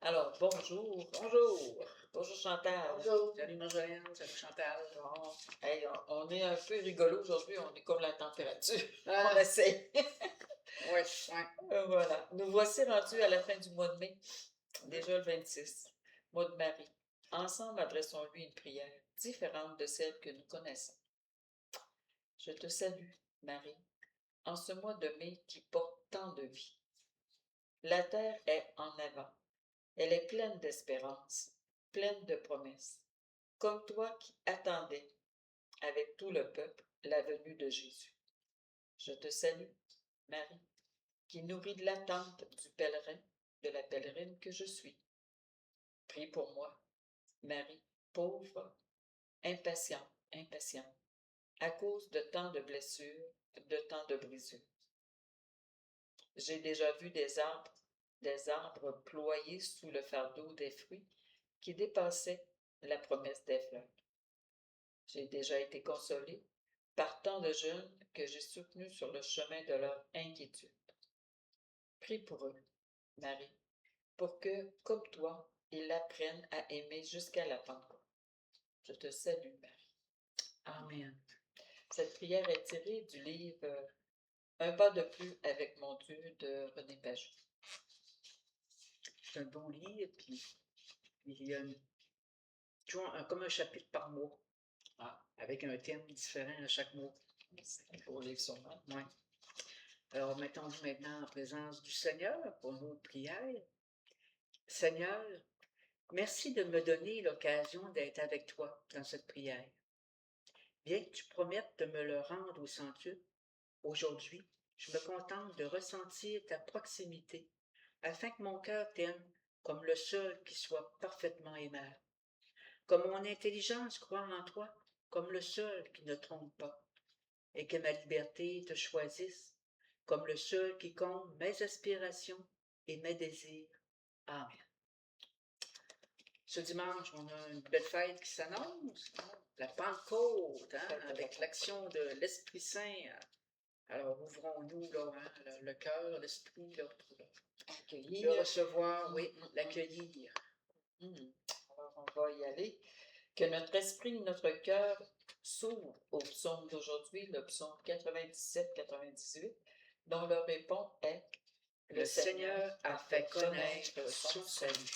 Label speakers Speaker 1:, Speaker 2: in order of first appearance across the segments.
Speaker 1: Alors, bonjour.
Speaker 2: Bonjour.
Speaker 1: Bonjour Chantal.
Speaker 2: Bonjour. Salut Marjolaine, salut Chantal.
Speaker 1: Bon, hey, on est un peu rigolo aujourd'hui, on est comme la température.
Speaker 2: Ah.
Speaker 1: On essaie.
Speaker 2: Oui.
Speaker 1: Voilà. Nous voici rendus à la fin du mois de mai, déjà le 26, mois de Marie. Ensemble, adressons-lui une prière différente de celle que nous connaissons. Je te salue, Marie, en ce mois de mai qui porte tant de vie. La terre est en avant. Elle est pleine d'espérance, pleine de promesses, comme toi qui attendais, avec tout le peuple, la venue de Jésus. Je te salue, Marie, qui nourrit de l'attente du pèlerin, de la pèlerine que je suis. Prie pour moi, Marie, pauvre, impatiente, à cause de tant de blessures, de tant de brisures. J'ai déjà vu des arbres ployés sous le fardeau des fruits qui dépassaient la promesse des fleurs. J'ai déjà été consolée par tant de jeunes que j'ai soutenus sur le chemin de leur inquiétude. Prie pour eux, Marie, pour que, comme toi, ils apprennent à aimer jusqu'à la Pentecôte. Je te salue, Marie.
Speaker 2: Amen.
Speaker 1: Cette prière est tirée du livre Un pas de plus avec mon Dieu de René Pajot.
Speaker 2: C'est un bon livre, puis il y a toujours comme un chapitre par mois, avec un thème différent à chaque mois.
Speaker 1: C'est un beau livre sûrement.
Speaker 2: Oui. Alors, mettons-nous maintenant en présence du Seigneur pour nos prières. Seigneur, merci de me donner l'occasion d'être avec toi dans cette prière. Bien que tu promettes de me le rendre au centuple, aujourd'hui, je me contente de ressentir ta proximité afin que mon cœur t'aime comme le seul qui soit parfaitement aimable. Que mon intelligence croie en toi comme le seul qui ne trompe pas, et que ma liberté te choisisse comme le seul qui comble mes aspirations et mes désirs. Amen. Ce dimanche, on a une belle fête qui s'annonce, la Pentecôte, avec l'action de l'Esprit Saint. Alors, ouvrons-nous là, le cœur, l'esprit, là, pour
Speaker 1: Accueillir.
Speaker 2: le recevoir, oui, l'accueillir.
Speaker 1: Alors, on va y aller. Que notre esprit, notre cœur s'ouvre au psaume d'aujourd'hui, le psaume 97-98, dont le répond est
Speaker 2: Le Seigneur a fait connaître son salut.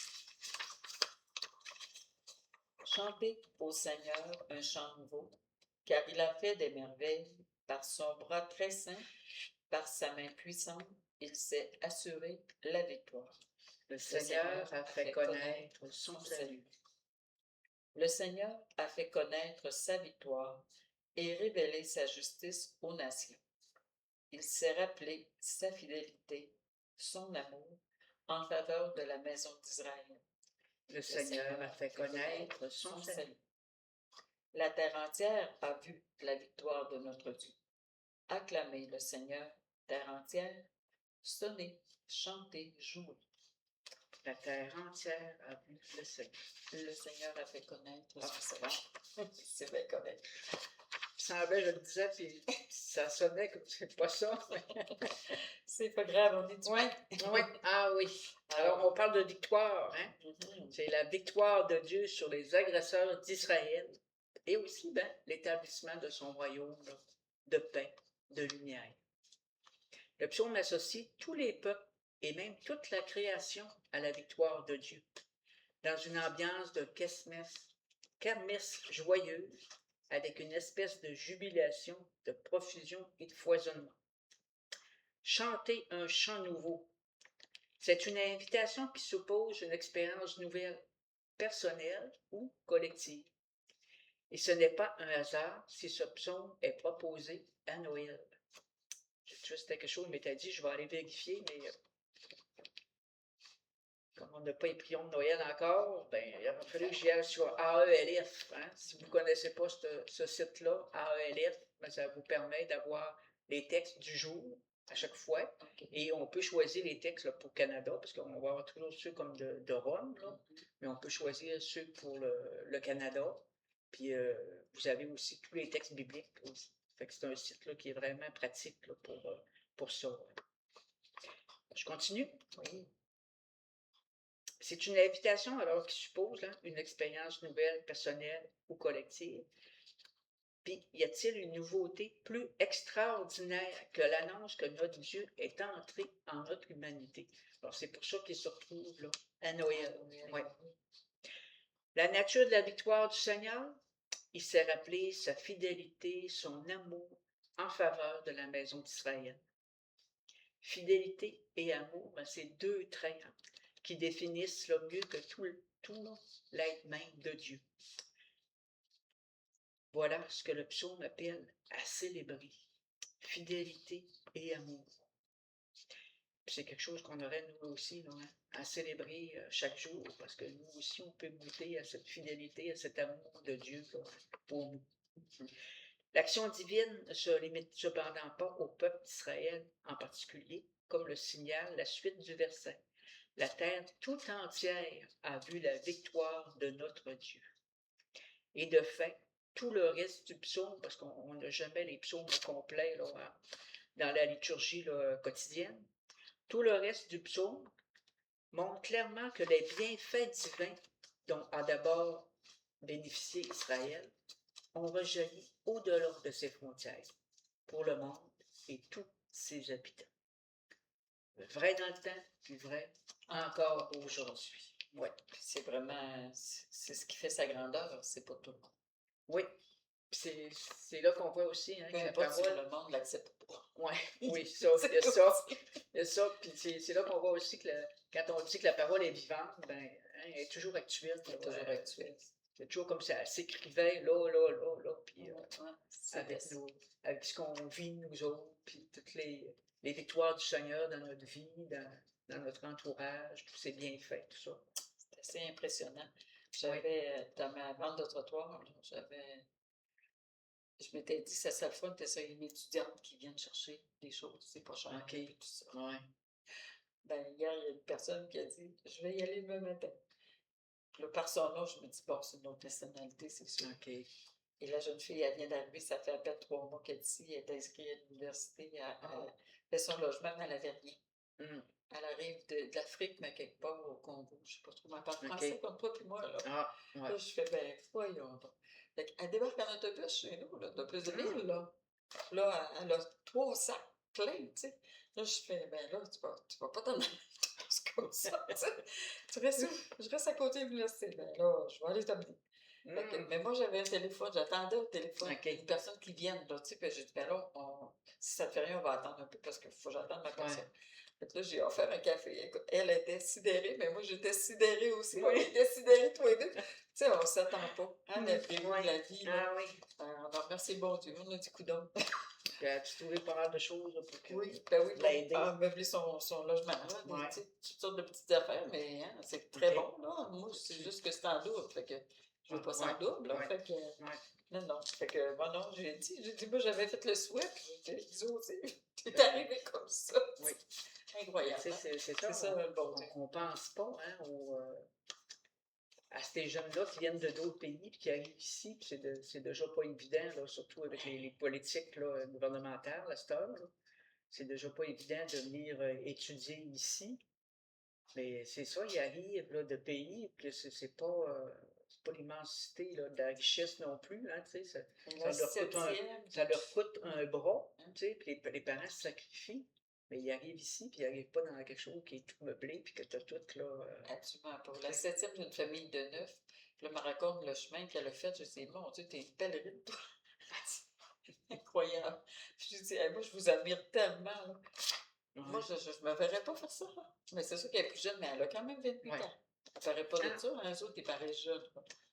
Speaker 1: Chantez au Seigneur un chant nouveau, car il a fait des merveilles. Par son bras très saint, par sa main puissante, il s'est assuré la victoire.
Speaker 2: Le Seigneur a fait connaître son salut.
Speaker 1: Le Seigneur a fait connaître sa victoire et révélé sa justice aux nations. Il s'est rappelé sa fidélité, son amour en faveur de la maison d'Israël.
Speaker 2: Le Seigneur a fait connaître son salut.
Speaker 1: La terre entière a vu la victoire de notre Dieu. Acclamez le Seigneur, terre entière, sonnez, chantez, jouez.
Speaker 2: La terre entière a vu le Seigneur.
Speaker 1: Le Seigneur a fait connaître son salut. C'est bien connaître.
Speaker 2: Il semblait, je le disais, puis ça sonnait comme c'est pas ça.
Speaker 1: C'est pas grave, on est du
Speaker 2: Oui. Ah oui. Alors, on parle de victoire, hein? C'est la victoire de Dieu sur les agresseurs d'Israël et aussi, l'établissement de son royaume là, de paix, de lumière. Le psaume associe tous les peuples et même toute la création à la victoire de Dieu, dans une ambiance de kermesse joyeuse, avec une espèce de jubilation, de profusion et de foisonnement. Chanter un chant nouveau. C'est une invitation qui suppose une expérience nouvelle, personnelle ou collective. Et ce n'est pas un hasard si ce psaume est proposé à Noël. C'était quelque chose qui m'était dit, je vais aller vérifier, mais comme on n'a pas les prions de Noël encore, il a fallu que j'y aille sur AELF. Hein? Si vous ne connaissez pas ce site-là, AELF, ça vous permet d'avoir les textes du jour à chaque fois. Et on peut choisir les textes là, pour Canada, parce qu'on va avoir toujours ceux comme de Rome, là, mais on peut choisir ceux pour le Canada. Puis vous avez aussi tous les textes bibliques aussi. Fait que c'est un site là, qui est vraiment pratique là, pour ça. Je continue?
Speaker 1: Oui.
Speaker 2: C'est une invitation alors qui suppose là, une expérience nouvelle, personnelle ou collective. Puis, y a-t-il une nouveauté plus extraordinaire que l'annonce que notre Dieu est entré en notre humanité? Alors, c'est pour ça qu'il se retrouve là, à Noël. Ouais. La nature de la victoire du Seigneur, il s'est rappelé sa fidélité, son amour en faveur de la maison d'Israël. Fidélité et amour, ben, c'est deux traits qui définissent là, mieux que tout l'être même de Dieu. Voilà ce que le psaume appelle à célébrer. Fidélité et amour. Puis c'est quelque chose qu'on aurait nous aussi là, à célébrer chaque jour, parce que nous aussi, on peut goûter à cette fidélité, à cet amour de Dieu là, pour nous. L'action divine ne se limite cependant pas au peuple d'Israël en particulier, comme le signale la suite du verset. La terre tout entière a vu la victoire de notre Dieu. Et de fait, tout le reste du psaume, parce qu'on n'a jamais les psaumes complets là, dans la liturgie là, quotidienne, tout le reste du psaume montre clairement que les bienfaits divins dont a d'abord bénéficié Israël ont rejailli au-delà de ses frontières, pour le monde et tous ses habitants. Vrai dans le temps, puis vrai encore aujourd'hui.
Speaker 1: Oui, c'est vraiment, c'est ce qui fait sa grandeur, c'est pas tout le monde.
Speaker 2: Oui, c'est là qu'on voit aussi hein,
Speaker 1: Peu
Speaker 2: que la
Speaker 1: importe si
Speaker 2: parole...
Speaker 1: le monde l'accepte pas.
Speaker 2: Ouais, oui, ça, il y a ça. Il y a ça, puis c'est là qu'on voit aussi que quand on dit que la parole est vivante, ben, hein, elle est toujours actuelle.
Speaker 1: C'est toujours actuel.
Speaker 2: C'est toujours comme ça, elle s'écrivait là, puis
Speaker 1: avec
Speaker 2: avec ce qu'on vit nous autres, puis toutes les victoires du Seigneur dans notre vie, dans notre entourage, tous ses bienfaits, tout ça.
Speaker 1: C'est assez impressionnant. J'avais, dans ma bande de trottoir, je m'étais dit, ça serait le fun que ça une étudiante qui vienne chercher des choses, c'est pas cher.
Speaker 2: OK.
Speaker 1: Et tout ça.
Speaker 2: Ouais.
Speaker 1: Ben, hier, il y a une personne qui a dit, je vais y aller demain matin. Puis là, par son nom, je me dis, bon, c'est une autre nationalité, c'est sûr.
Speaker 2: OK.
Speaker 1: Et la jeune fille, elle vient d'arriver, ça fait à peine 3 mois qu'elle est ici, elle est inscrite à l'université, elle fait son logement, mais elle n'avait rien.
Speaker 2: Mm.
Speaker 1: Elle arrive de l'Afrique, mais quelque part au Congo, je ne sais pas trop, mais elle parle français comme toi puis moi, là.
Speaker 2: Ouais.
Speaker 1: Là, je fais, ben, voyons donc. Elle débarque en autobus chez nous, là, de plus de 1000, là. Là, elle a 3 sacs pleins, tu sais. Là, je fais, ben là, tu vas pas t'en aller comme ça, tu sais. Je reste à côté de l'université. Ben là, je vais aller t'amener. Mais moi, j'avais un téléphone, j'attendais au téléphone une personne qui vienne, là, tu sais, puis j'ai dit, ben là, si ça ne fait rien, on va attendre un peu parce qu'il faut que j'attende ma personne. Fait que là, j'ai offert un café. Écoute, elle était sidérée, mais moi, j'étais sidérée aussi. On était sidérés tous les deux. Tu sais, on ne s'attend pas. Hein, la vie, là. On a remercié le bon Dieu. On a dit coudonc.
Speaker 2: As-tu trouvé pas mal de choses là, pour que
Speaker 1: oui,
Speaker 2: l'aider?
Speaker 1: Pour meubler son logement. Là, toutes sortes de petites affaires, mais hein, c'est très bon. Là. Moi, c'est juste que c'est en double. Fait que je veux pas ça en double. Là, fait que, non. Fait que, bon, non, j'ai dit, moi, j'avais fait le souhait, puis j'ai dit, aussi, t'es arrivé comme ça.
Speaker 2: Oui.
Speaker 1: Incroyable.
Speaker 2: C'est ça le bon Dieu. On ne pense pas hein, à ces jeunes-là qui viennent de d'autres pays et qui arrivent ici, puis c'est déjà pas évident, là, surtout avec les politiques là, gouvernementales à cette heure. C'est déjà pas évident de venir étudier ici. Mais c'est ça, ils arrivent là, de pays, puis c'est pas l'immensité de la richesse non plus. Hein, ça leur coûte un bras, puis les parents se sacrifient. Mais ils arrivent ici, puis ils n'arrivent pas dans quelque chose qui est tout meublé, puis que tu as tout là.
Speaker 1: Absolument pas. La 7e d'une famille de 9, puis là, me raconte le chemin qu'elle a fait. Je dis, mon Dieu, t'es une pèlerine, toi. Incroyable. Puis je dis, hey, moi, je vous admire tellement. Là. Moi, je ne me verrais pas faire ça. Là. Mais c'est sûr qu'elle est plus jeune, mais elle a quand même 28 ans. Elle paraît pas de ça. Un autres, ils paraissent jeunes.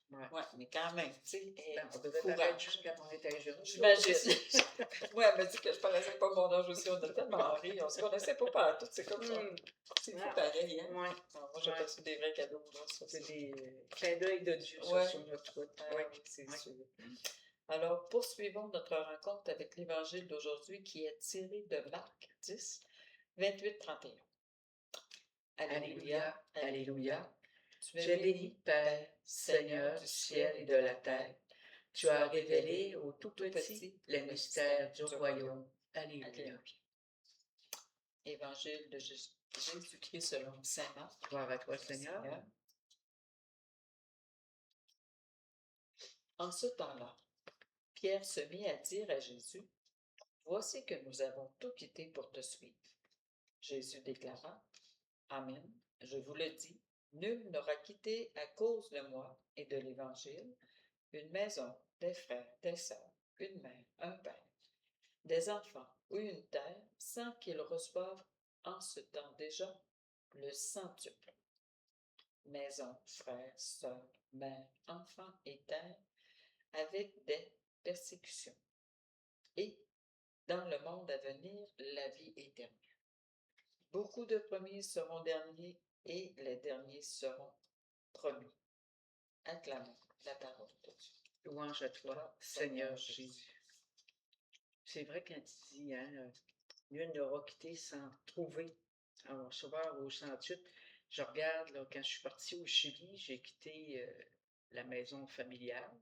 Speaker 1: Ouais, mais quand même, tu sais,
Speaker 2: on devait paraître jeune quand on était jeune.
Speaker 1: J'imagine. Moi, elle m'a dit que je paraissais pas mon âge aussi. On a tellement ri. On se connaissait pas partout. C'est comme ça. C'est fou pareil, hein? Moi, j'ai reçu des vrais cadeaux.
Speaker 2: C'est des clins d'œil de Dieu sur notre route.
Speaker 1: Oui, c'est sûr. Alors, poursuivons notre rencontre avec l'Évangile d'aujourd'hui qui est tiré de Marc 10, 28-31.
Speaker 2: Alléluia, Alléluia. Tu es béni, Père, Seigneur du ciel et de la terre. Tu as révélé aux tout petits les mystères du royaume. Alléluia.
Speaker 1: Évangile de Jésus. Jésus-Christ selon saint Marc.
Speaker 2: Gloire à toi, Seigneur.
Speaker 1: Seigneur. En ce temps-là, Pierre se mit à dire à Jésus, voici que nous avons tout quitté pour te suivre. Jésus déclara, Amen, je vous le dis, nul n'aura quitté à cause de moi et de l'Évangile une maison, des frères, des sœurs, une mère, un père, des enfants ou une terre, sans qu'ils reçoivent en ce temps déjà le centuple. Maison, frères, sœurs, mère, enfants et terre, avec des persécutions. Et dans le monde à venir, la vie éternelle. Beaucoup de premiers seront derniers et les derniers seront premiers. Acclamons la parole de Dieu.
Speaker 2: Louange à toi, Seigneur Jésus. C'est vrai quand il dit, hein, nul n'aura quitté sans trouver un sauveur au centuple. Je regarde, là, quand je suis partie au Chili, j'ai quitté la maison familiale,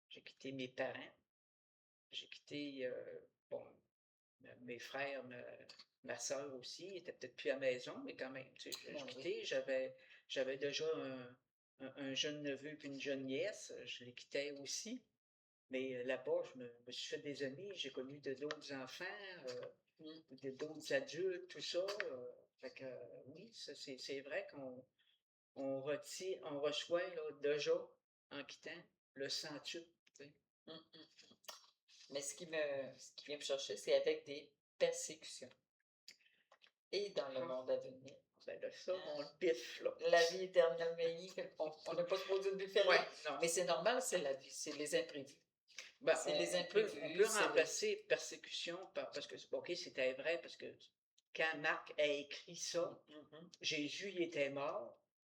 Speaker 2: j'ai quitté mes parents, j'ai quitté, bon, mes frères, ma soeur aussi, était peut-être plus à la maison, mais quand même, tu sais, je quittais, j'avais déjà un jeune neveu puis une jeune nièce, je les quittais aussi. Mais là-bas, je me suis fait des amis, j'ai connu d'autres enfants, d'autres adultes, tout ça. Fait que oui, c'est vrai qu'on reçoit là, déjà, en quittant, le centuple. Tu sais.
Speaker 1: Mais ce qui vient me chercher, c'est avec des persécutions. Et dans le monde à venir.
Speaker 2: Ben là, ça, on le piffe, là.
Speaker 1: La vie éternelle, mais on n'a pas supposé de biffer rien.
Speaker 2: Non.
Speaker 1: Mais c'est normal, c'est la vie, c'est les imprévus.
Speaker 2: Ben,
Speaker 1: c'est les
Speaker 2: on peut
Speaker 1: imprévus.
Speaker 2: remplacer persécution parce que, OK, c'était vrai, parce que quand Marc a écrit ça, Jésus, il était mort,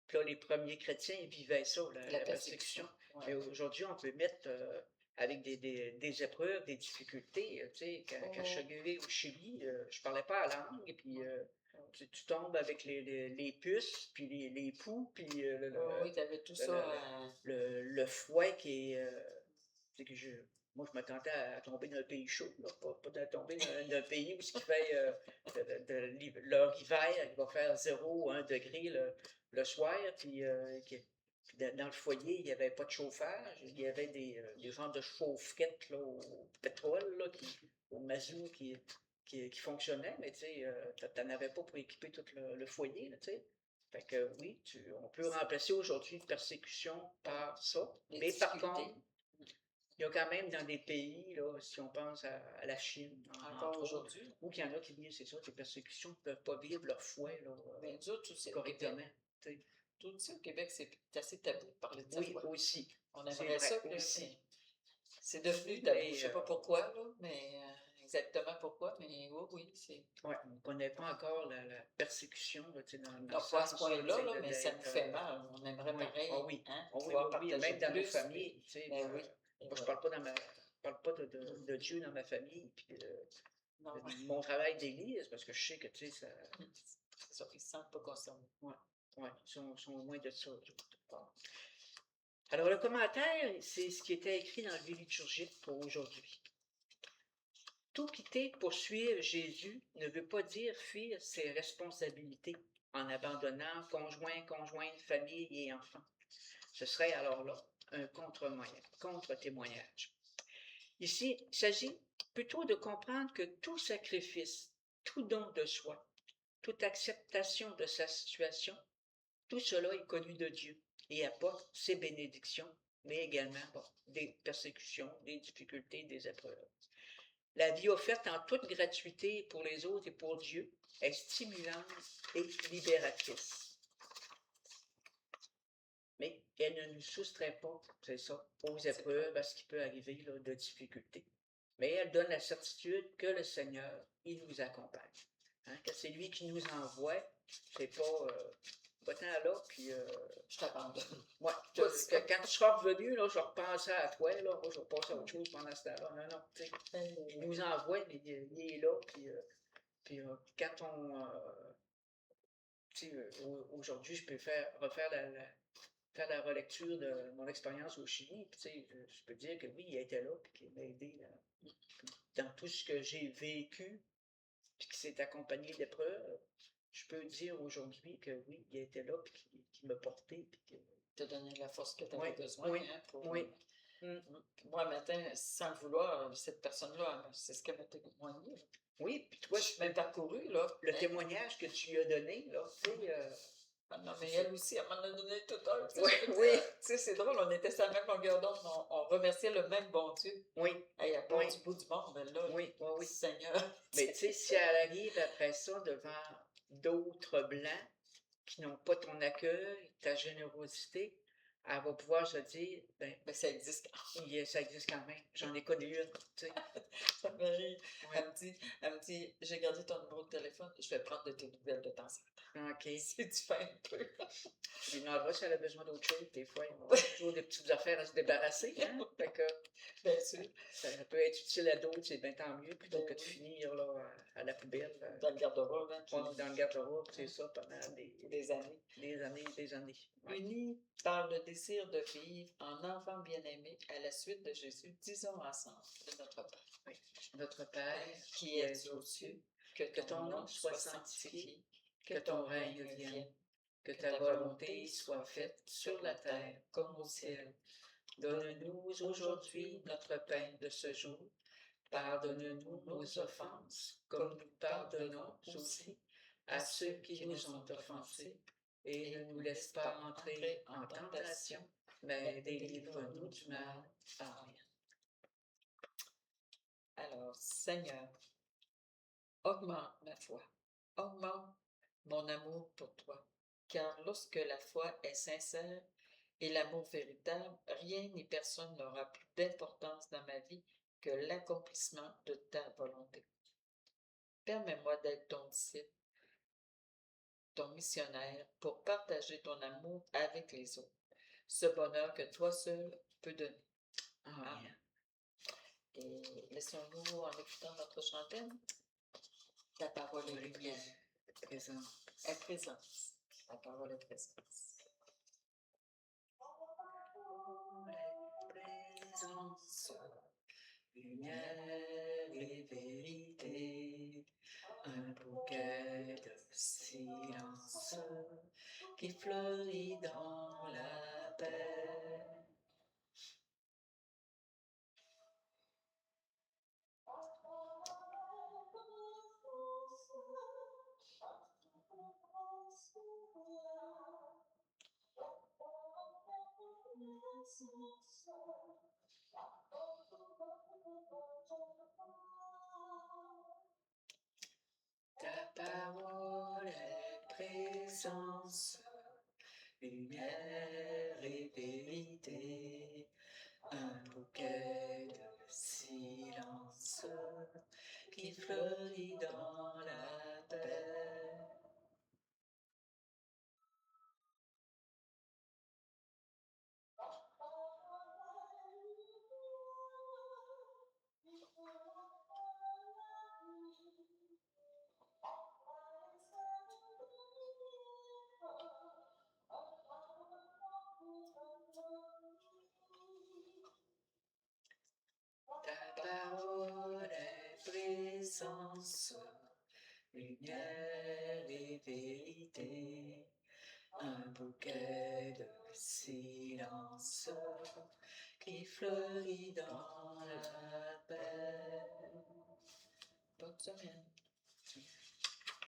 Speaker 2: puis là, les premiers chrétiens, ils vivaient ça, la persécution.
Speaker 1: Ouais.
Speaker 2: Mais aujourd'hui, on peut mettre, avec des épreuves, des difficultés, tu sais, quand je suis arrivé au Chili, je parlais pas la langue, et puis tu tombes avec les puces, puis les poux, puis
Speaker 1: oui, tu avais tout ça.
Speaker 2: le fouet qui est... c'est que moi, je m'attendais à tomber dans un pays chaud, là, pas à tomber dans un pays où ce qui fait leur hiver, il va faire 0 ou 1 degré le soir, puis dans le foyer, il n'y avait pas de chauffage, il y avait des genres de chaufferettes là, au pétrole, là, au mazout qui fonctionnaient, mais tu sais, tu n'en avais pas pour équiper tout le foyer, là, tu sais. Fait que oui, on peut remplacer aujourd'hui persécution par ça, mais par contre, il y a quand même dans des pays, là, si on pense à la Chine,
Speaker 1: encore aujourd'hui,
Speaker 2: où il y en a qui disent, c'est ça, des persécutions qui ne peuvent pas vivre leur fouet là,
Speaker 1: mais nous autres aussi,
Speaker 2: correctement.
Speaker 1: Tout aussi au Québec, c'est assez tabou de parler de ça.
Speaker 2: Oui, aussi.
Speaker 1: On aimerait ça
Speaker 2: aussi.
Speaker 1: C'est devenu tabou, je ne sais pas pourquoi, là, mais exactement pourquoi, mais oui, c'est...
Speaker 2: Oui, on ne connaît pas encore la persécution, là, dans le
Speaker 1: sens. Pas à ce point-là, là, mais ça nous fait mal. On aimerait pareil,
Speaker 2: oui.
Speaker 1: Hein,
Speaker 2: pouvoir partager même dans nos familles, tu sais.
Speaker 1: Oui.
Speaker 2: Moi, je ne parle pas de Dieu dans ma famille, puis mon travail d'église, parce que je sais que, tu sais, ça...
Speaker 1: C'est ça, ils ne se sentent pas concernés.
Speaker 2: Oui, ils sont loin de ça. Alors, le commentaire, c'est ce qui était écrit dans le vie liturgique pour aujourd'hui. Tout quitter pour suivre Jésus ne veut pas dire fuir ses responsabilités en abandonnant conjoint, conjointe, famille et enfants. Ce serait alors là un contre-témoignage. Ici, il s'agit plutôt de comprendre que tout sacrifice, tout don de soi, toute acceptation de sa situation, tout cela est connu de Dieu et apporte ses bénédictions, mais également des persécutions, des difficultés, des épreuves. La vie offerte en toute gratuité pour les autres et pour Dieu est stimulante et libératrice. Mais elle ne nous soustrait pas, c'est ça, aux épreuves, à ce qui peut arriver là, de difficultés. Mais elle donne la certitude que le Seigneur, il nous accompagne. Hein, que c'est lui qui nous envoie, c'est pas va-t'en là, puis
Speaker 1: je t'abandonne.
Speaker 2: Ouais, quand tu seras revenu, là, je vais repenser à toi, là, moi, je vais passer à autre chose pendant ce temps-là. Non, tu sais, il nous envoie, mais il est là, puis quand on... tu sais, aujourd'hui, je peux faire la relecture de mon expérience au Chili, puis tu sais, je peux dire que oui, il était là, puis qu'il m'a aidé dans tout ce que j'ai vécu, puis qui s'est accompagné d'épreuves. je peux dire aujourd'hui que oui, il était là, puis qui m'a porté, puis que...
Speaker 1: Te donner la force que tu avais
Speaker 2: Oui,
Speaker 1: besoin,
Speaker 2: oui,
Speaker 1: hein, pour...
Speaker 2: oui.
Speaker 1: Moi, matin, sans le vouloir, cette personne-là, c'est ce qu'elle m'a témoigné.
Speaker 2: Oui, puis toi,
Speaker 1: Je suis même parcouru, là.
Speaker 2: le
Speaker 1: hein.
Speaker 2: témoignage que tu lui as donné, là, tu sais...
Speaker 1: Ah non, mais elle aussi, elle m'en a donné tout un.
Speaker 2: Oui, oui.
Speaker 1: Tu sais, c'est drôle, on était sur la même longueur d'onde, on remerciait le même bon Dieu.
Speaker 2: Oui.
Speaker 1: Elle a pas
Speaker 2: Oui.
Speaker 1: du bout du monde, mais là,
Speaker 2: Oui, oui, oui.
Speaker 1: Seigneur.
Speaker 2: Mais tu sais, si elle arrive après ça devant d'autres Blancs qui n'ont pas ton accueil, ta générosité, elle va pouvoir se dire, ben,
Speaker 1: Mais ça existe.
Speaker 2: ça existe quand même. J'en ai connu une, tu sais.
Speaker 1: Ça me rit.
Speaker 2: Oui.
Speaker 1: Elle me dit, j'ai gardé ton numéro de téléphone, je vais prendre de tes nouvelles de temps en temps.
Speaker 2: OK.
Speaker 1: Si tu fais un peu.
Speaker 2: Je lui demanderai si elle a besoin d'autre chose. Des fois, on a toujours des petites affaires à se débarrasser. Hein? Fait que
Speaker 1: Bien sûr.
Speaker 2: ça peut être utile à d'autres, c'est bien tant mieux, plutôt
Speaker 1: Ben
Speaker 2: que de
Speaker 1: oui.
Speaker 2: finir là, à la poubelle.
Speaker 1: Dans le garde-robe, hein,
Speaker 2: Dans le garde-robe, c'est ça, pendant
Speaker 1: des années.
Speaker 2: des années et des années. Ouais.
Speaker 1: Unis par le désir de vivre en enfants bien-aimés à la suite de Jésus, disons ensemble de notre Père.
Speaker 2: Oui. Notre Père,
Speaker 1: qui es aux cieux,
Speaker 2: que ton nom soit sanctifié, que ton règne vienne, que ta volonté soit faite sur la terre comme au ciel. Donne-nous aujourd'hui notre pain de ce jour. Pardonne-nous nos offenses, comme nous pardonnons aussi à ceux qui nous ont offensés. Et ne nous laisse pas entrer en tentation, mais délivre-nous du mal. Amen.
Speaker 1: Alors, Seigneur, augmente ma foi, augmente mon amour pour toi, car lorsque la foi est sincère et l'amour véritable, rien ni personne n'aura plus d'importance dans ma vie que l'accomplissement de ta volonté. Permets-moi d'être ton disciple, ton missionnaire, pour partager ton amour avec les autres, ce bonheur que toi seul peux donner.
Speaker 2: Amen.
Speaker 1: Et laissons-nous, en écoutant notre chantaine, ta parole est lumière.
Speaker 2: Présence.
Speaker 1: Est présence. Ta parole est présence.
Speaker 2: Présence, lumière et vérité, un bouquet de silence qui fleurit dans la paix. Ta parole est présence, lumière et vérité, un bouquet de silence qui fleurit dans la paix. Ta parole est présence, lumière et vérité, un bouquet de silence qui fleurit dans la paix.
Speaker 1: Bonne semaine.